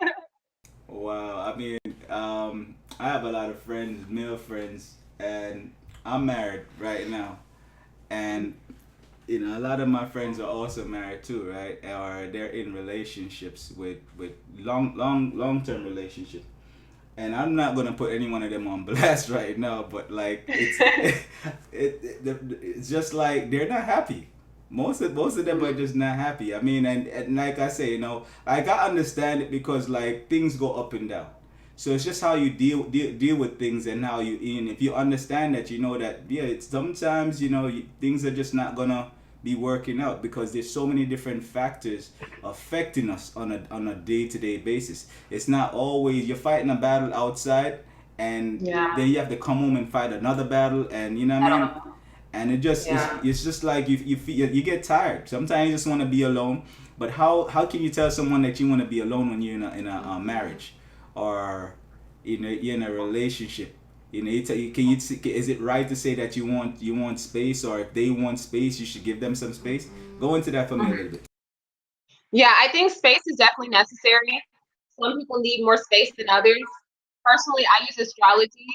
Wow, I mean, I have a lot of friends, male friends, and I'm married right now. And, a lot of my friends are also married too, right? Or they're in relationships with long-term relationships. And I'm not gonna put any one of them on blast right now, but like it's just like they're not happy. Most of them are just not happy. I mean, and like I say, I gotta understand it because like things go up and down. So it's just how you deal with things and how and if you understand that, that it's sometimes things are just not gonna be working out because there's so many different factors affecting us on a day-to-day basis. It's not always you're fighting a battle outside and then you have to come home and fight another battle, and you know what I mean? And it just it's just like you get tired. Sometimes you just want to be alone. But how can you tell someone that you want to be alone when you're in a marriage or you're in a relationship? Is it right to say that you want space, or if they want space, you should give them some space? Go into that for me a little bit. Yeah, I think space is definitely necessary. Some people need more space than others. Personally, I use astrology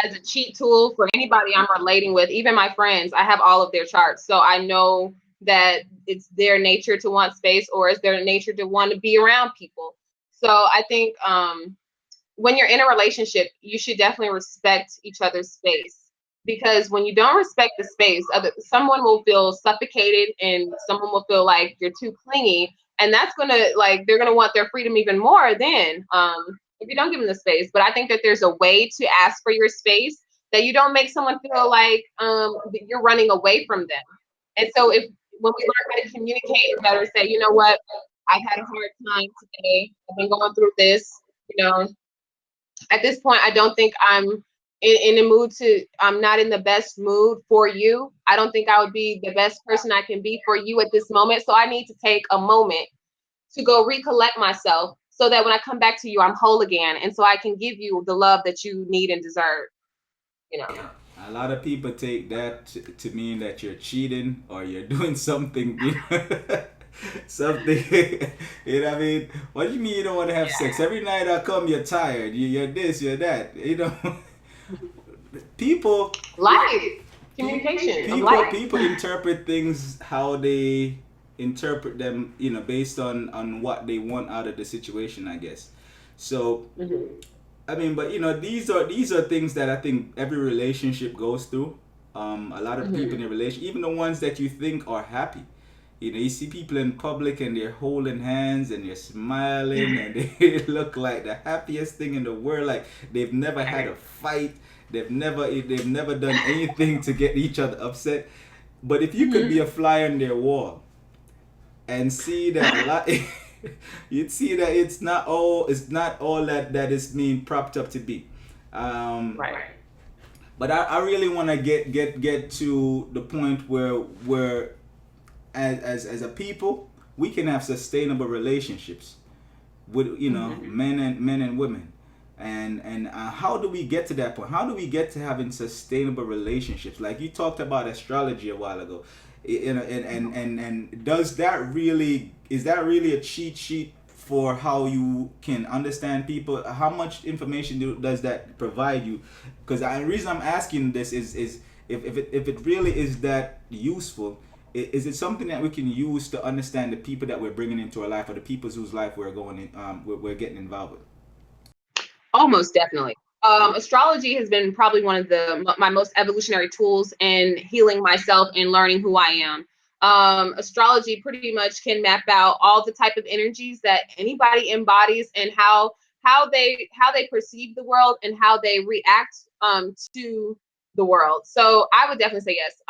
as a cheat tool for anybody I'm relating with, even my friends. I have all of their charts, so I know that it's their nature to want space, or it's their nature to want to be around people. So I think when you're in a relationship, you should definitely respect each other's space. Because when you don't respect the space, someone will feel suffocated and someone will feel like you're too clingy. And that's gonna, like, they're gonna want their freedom even more then, if you don't give them the space. But I think that there's a way to ask for your space that you don't make someone feel like that you're running away from them. And so when we learn how to communicate better, say, you know what, I've had a hard time today. I've been going through this, you know, at this point, I don't think I'm in the mood I'm not in the best mood for you. I don't think I would be the best person I can be for you at this moment. So I need to take a moment to go recollect myself so that when I come back to you, I'm whole again. And so I can give you the love that you need and deserve, you know. A lot of people take that to mean that you're cheating or you're doing something, something, you know what I mean? What do you mean you don't want to have sex? Every night I come, you're tired. You're this, you're that. You know, people. Life, communication. People interpret things how they interpret them, you know, based on what they want out of the situation, I guess. So. I mean, but you know, these are things that I think every relationship goes through. A lot of people in a relationship, even the ones that you think are happy, you know, you see people in public and they're holding hands and they're smiling and they look like the happiest thing in the world. Like they've never had a fight. They've never done anything to get each other upset. But if you could be a fly on their wall and see that a lot. You'd see that it's not all that is being propped up to be. Right. But I really want to get to the point where as a people we can have sustainable relationships with, you know, men and women. And how do we get to that point? How do we get to having sustainable relationships? Like you talked about astrology a while ago. You know, and is that really a cheat sheet for how you can understand people? How much information does that provide you? Because the reason I'm asking this is if it really is that useful, is it something that we can use to understand the people that we're bringing into our life, or the people whose life we're getting involved with? Almost definitely. Astrology has been probably one of my most evolutionary tools in healing myself and learning who I am. Astrology pretty much can map out all the type of energies that anybody embodies and how they perceive the world and how they react to the world. So I would definitely say yes.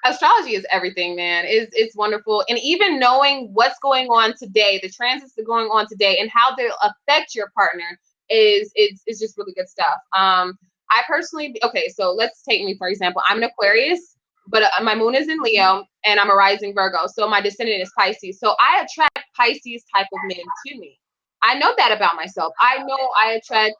Astrology is everything, man. It's wonderful. And even knowing what's going on today, the transits that are going on today and how they'll affect your partner is just really good stuff. I personally, okay, so let's take me, for example. I'm an Aquarius, but my moon is in Leo and I'm a rising Virgo. So my descendant is Pisces. So I attract Pisces type of men to me. I know that about myself. I know I attract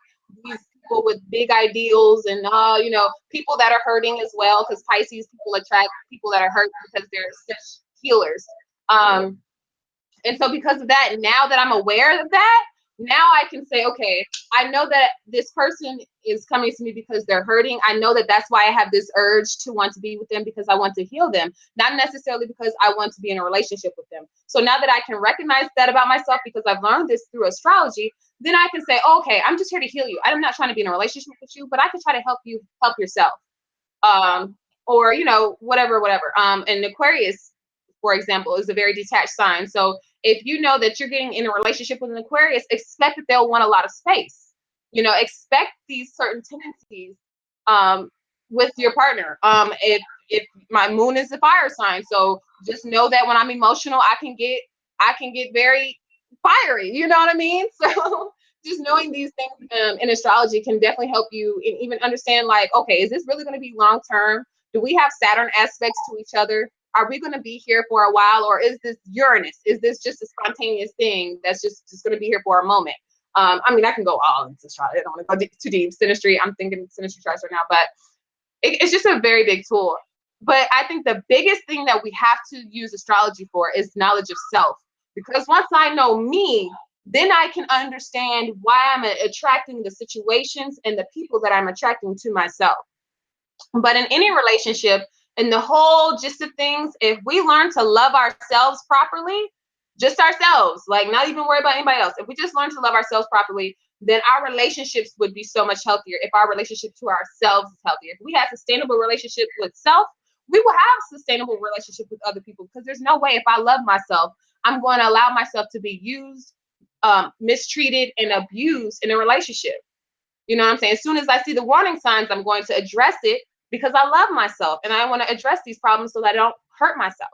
these people with big ideals and you know, people that are hurting as well, because Pisces people attract people that are hurt because they're such healers. And so because of that, now that I'm aware of that, now I can say, okay, I know that this person is coming to me because they're hurting. I know that that's why I have this urge to want to be with them, because I want to heal them, not necessarily because I want to be in a relationship with them. So now that I can recognize that about myself, because I've learned this through astrology, then I can say, oh, okay, I'm just here to heal you. I'm not trying to be in a relationship with you, but I can try to help you help yourself. Or, you know, whatever. And Aquarius, for example, is a very detached sign. So if you know that you're getting in a relationship with an Aquarius, expect that they'll want a lot of space. You know, expect these certain tendencies with your partner. If my moon is a fire sign, so just know that when I'm emotional, I can get very fiery. You know what I mean? So just knowing these things in astrology can definitely help you even understand, like, okay, is this really going to be long term? Do we have Saturn aspects to each other? Are we going to be here for a while, or is this Uranus? Is this just a spontaneous thing that's just going to be here for a moment? I mean, I can go all into astrology. I don't want to go too deep. Synastry, I'm thinking synastry charts right now, but it's just a very big tool. But I think the biggest thing that we have to use astrology for is knowledge of self. Because once I know me, then I can understand why I'm attracting the situations and the people that I'm attracting to myself. But in any relationship, in the whole gist of things, if we learn to love ourselves properly, just ourselves, like not even worry about anybody else. If we just learn to love ourselves properly, then our relationships would be so much healthier. If our relationship to ourselves is healthier, if we have sustainable relationship with self, we will have sustainable relationship with other people. Because there's no way, if I love myself, I'm going to allow myself to be used, mistreated, and abused in a relationship. You know what I'm saying? As soon as I see the warning signs, I'm going to address it because I love myself and I want to address these problems so that I don't hurt myself.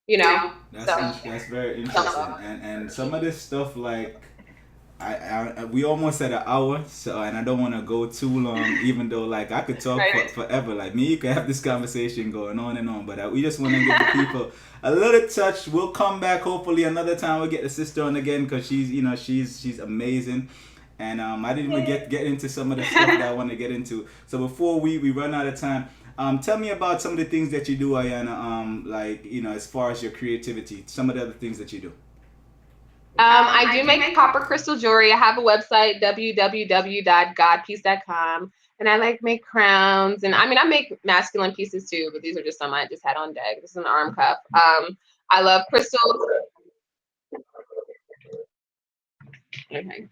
You know? That's very interesting. And some of this stuff, like, we almost at an hour, so, and I don't want to go too long, even though, like, I could talk forever. Like, me, you could have this conversation going on and on, but we just want to give the people a little touch. We'll come back hopefully another time. We'll get the sister on again because she's, you know, she's amazing. And I didn't even get into some of the stuff that I want to get into. So before we run out of time, tell me about some of the things that you do, Ayanna, like, you know, as far as your creativity, some of the other things that you do. I do make copper crystal jewelry. I have a website, www.godpiece.com. And I like make crowns. And I mean, I make masculine pieces too, but these are just some I just had on deck. This is an arm cuff. I love crystals. Okay.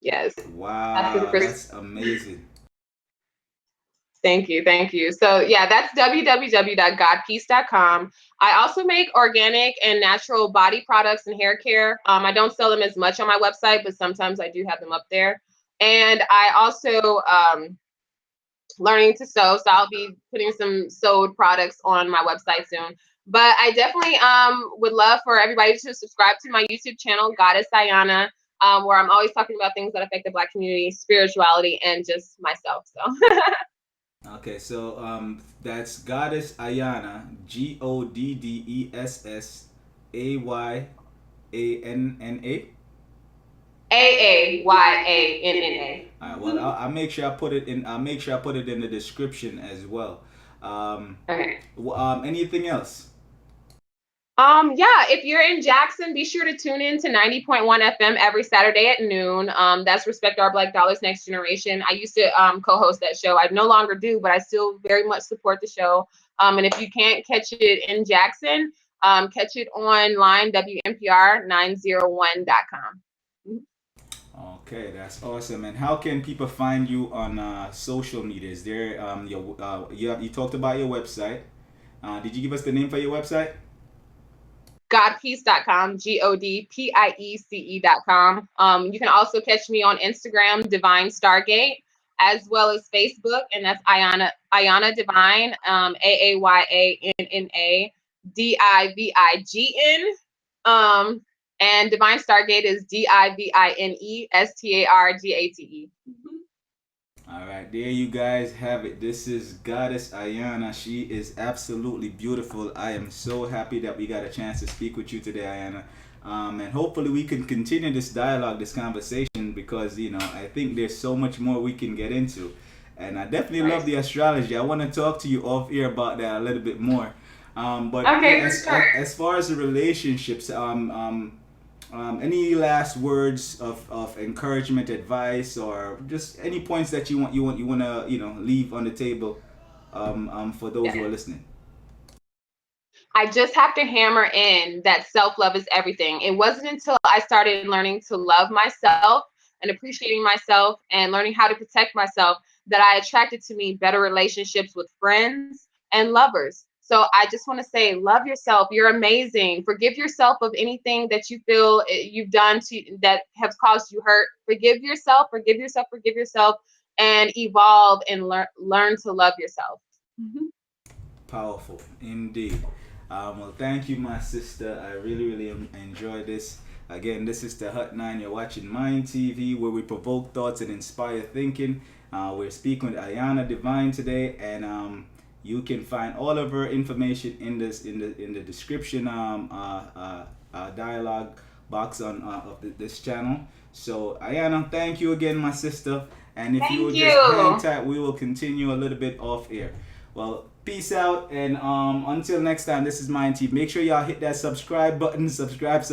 Yes. Wow, that's amazing. Thank you. So yeah, that's www.godpiece.com. I also make organic and natural body products and hair care. I don't sell them as much on my website, but sometimes I do have them up there. And I also learning to sew, so I'll be putting some sewed products on my website soon. But I definitely would love for everybody to subscribe to my YouTube channel, Goddess Ayanna, where I'm always talking about things that affect the Black community, spirituality, and just myself. So. Okay, so that's Goddess Ayanna, GODDESSAYANNA. AAYANNA. All right. Well, I'll make sure I put it in. I'll make sure I put it in the description as well. Okay. Anything else? Yeah, if you're in Jackson, be sure to tune in to 90.1 FM every Saturday at noon. That's Respect Our Black Dollars Next Generation. I used to co-host that show. I no longer do, but I still very much support the show. And if you can't catch it in Jackson, catch it online, WNPR901.com. Okay, that's awesome. And how can people find you on social media? Is there you talked about your website? Did you give us the name for your website? Godpiece.com, GODPIECE.com. You can also catch me on Instagram, Divine Stargate, as well as Facebook, and that's Ayanna Divine, AAYANNADIVIGN. And Divine Stargate is DIVINESTARGATE. All right, there you guys have it. This is Goddess Ayanna. She is absolutely beautiful. I am so happy that we got a chance to speak with you today, Ayanna. And hopefully we can continue this dialogue, this conversation, because, you know, I think there's so much more we can get into. And I definitely love the astrology. I want to talk to you off air about that a little bit more. But okay, as far as the relationships, any last words of encouragement, advice, or just any points that you want to leave on the table for those who are listening? I just have to hammer in that self-love is everything. It wasn't until I started learning to love myself and appreciating myself and learning how to protect myself that I attracted to me better relationships with friends and lovers. So I just want to say, love yourself. You're amazing. Forgive yourself of anything that you feel you've done that has caused you hurt. Forgive yourself, and evolve and learn to love yourself. Mm-hmm. Powerful, indeed. Well, thank you, my sister. I really enjoyed this. Again, this is TEHUT-NINE. You're watching M9NDtv, where we provoke thoughts and inspire thinking. We're speaking with Ayanna Divine today, and you can find all of her information in the description dialogue box of this channel. So Ayanna, thank you again, my sister. And if you would just hang tight, we will continue a little bit off air. Well, peace out, and until next time, this is M9NDtv. Make sure y'all hit that subscribe button. Subscribe.